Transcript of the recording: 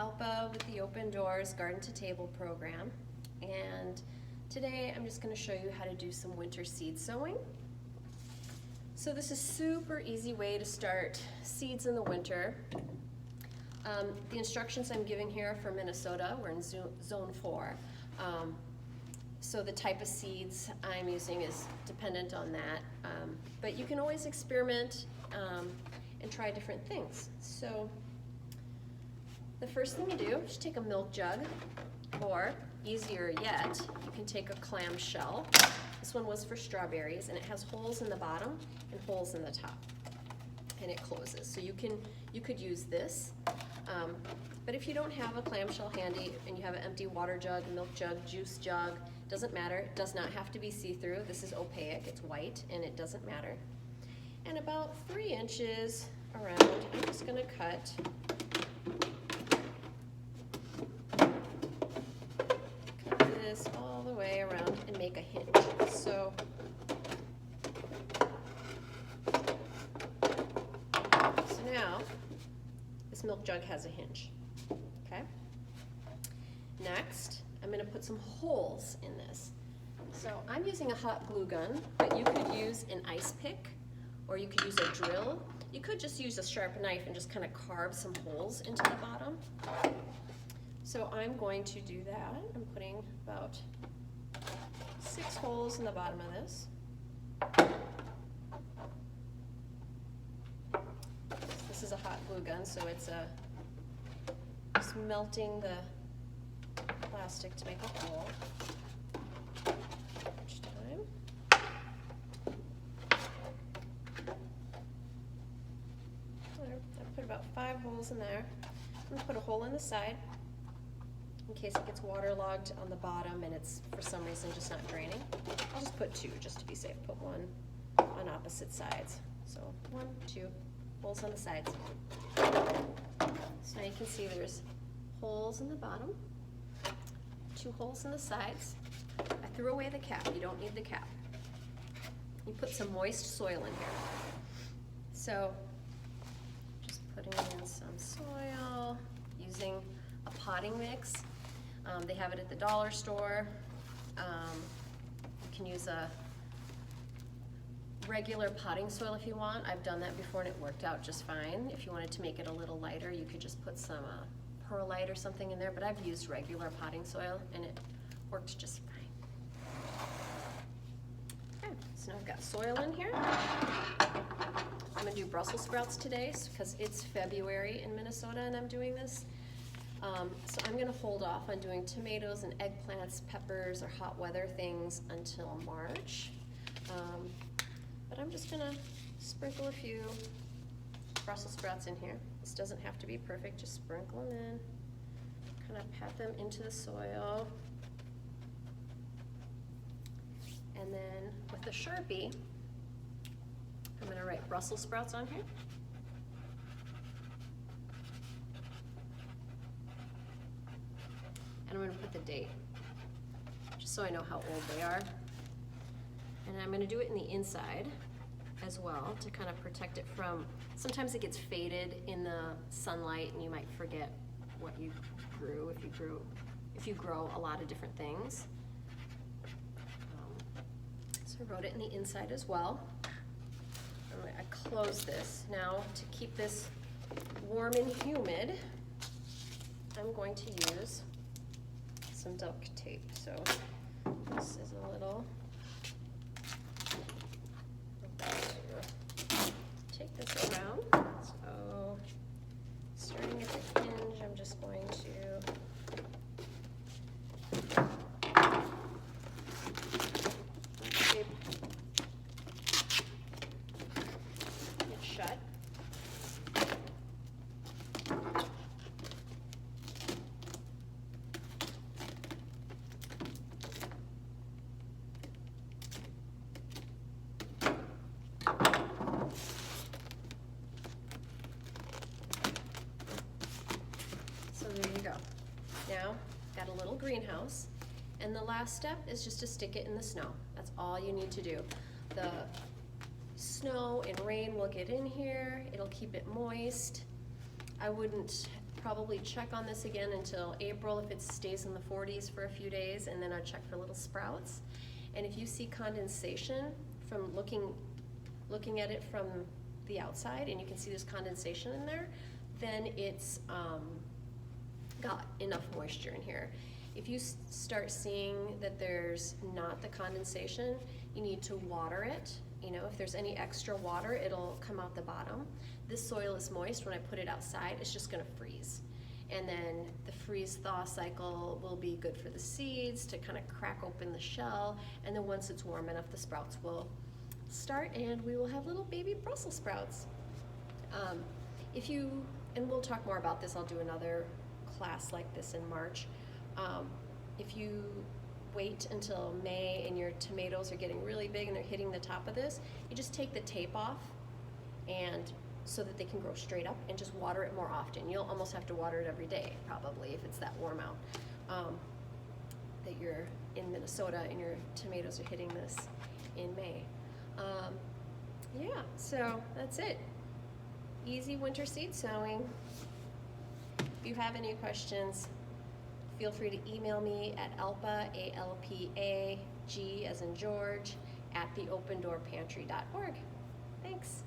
Alpa with the Open Doors Garden to Table program, and today I'm just going to show you how to do some winter seed sowing. So this is a super easy way to start seeds in the winter. The instructions I'm giving here are for Minnesota. We're in zone 4. So the type of seeds I'm using is dependent on that. But you can always experiment and try different things. So the first thing you do is take a milk jug, or easier yet, you can take a clam shell. This one was for strawberries, and it has holes in the bottom and holes in the top, and it closes. So you could use this. But if you don't have a clamshell handy and you have an empty water jug, milk jug, juice jug, doesn't matter. It does not have to be see-through. This is opaque, it's white, and it doesn't matter. And about 3 inches around, I'm just gonna cut this all the way around and make a hinge. So now this milk jug has a hinge. Okay. Next, I'm going to put some holes in this. So I'm using a hot glue gun, but you could use an ice pick, or you could use a drill. You could just use a sharp knife and just kind of carve some holes into the bottom. So I'm going to do that. I'm putting about 6 holes in the bottom of this. This is a hot glue gun, so it's just melting the plastic to make a hole each time. I put about 5 holes in there. I'm going to put a hole in the side in case it gets waterlogged on the bottom and it's for some reason just not draining. I'll just put 2 just to be safe. Put 1 on opposite sides. So 1, 2 holes on the sides. So now you can see there's holes in the bottom, 2 holes in the sides. I threw away the cap. You don't need the cap. You put some moist soil in here. So just putting in some soil, using a potting mix. They have it at the dollar store. You can use a regular potting soil if you want. I've done that before and it worked out just fine. If you wanted to make it a little lighter, you could just put some perlite or something in there, but I've used regular potting soil and it worked just fine. Okay, so now I've got soil in here. I'm gonna do Brussels sprouts today because it's February in Minnesota and I'm doing this. So I'm gonna hold off on doing tomatoes and eggplants, peppers, or hot weather things until March. But I'm just gonna sprinkle a few Brussels sprouts in here. This doesn't have to be perfect, just sprinkle them in. Kind of pat them into the soil. And then with a Sharpie, I'm gonna write Brussels sprouts on here. And I'm gonna put the date, just so I know how old they are. And I'm going to do it in the inside as well to kind of protect it from, sometimes it gets faded in the sunlight and you might forget what you grew if you grow a lot of different things. So I wrote it in the inside as well. I close this. Now to keep this warm and humid, I'm going to use some duct tape. So this is a little, take this around. So starting at the hinge, I'm just going to tape it shut. There you go. Now, got a little greenhouse, and the last step is just to stick it in the snow. That's all you need to do. The snow and rain will get in here, it'll keep it moist. I wouldn't probably check on this again until April if it stays in the 40s for a few days, and then I'll check for little sprouts. And if you see condensation from looking at it from the outside, and you can see there's condensation in there, then it's got enough moisture in here. If you start seeing that there's not the condensation, you need to water it. You know, if there's any extra water, it'll come out the bottom. This soil is moist. When I put it outside, it's just gonna freeze. And then the freeze-thaw cycle will be good for the seeds to kind of crack open the shell. And then once it's warm enough, the sprouts will start and we will have little baby Brussels sprouts. And we'll talk more about this, I'll do another class like this in March. If you wait until May and your tomatoes are getting really big and they're hitting the top of this, you just take the tape off, and so that they can grow straight up, and just water it more often. You'll almost have to water it every day probably if it's that warm out. That you're in Minnesota and your tomatoes are hitting this in May. Yeah, so that's it. Easy winter seed sowing. If you have any questions, feel free to email me at alpa, A-L-P-A, G as in George, @theopendoorpantry.org. Thanks.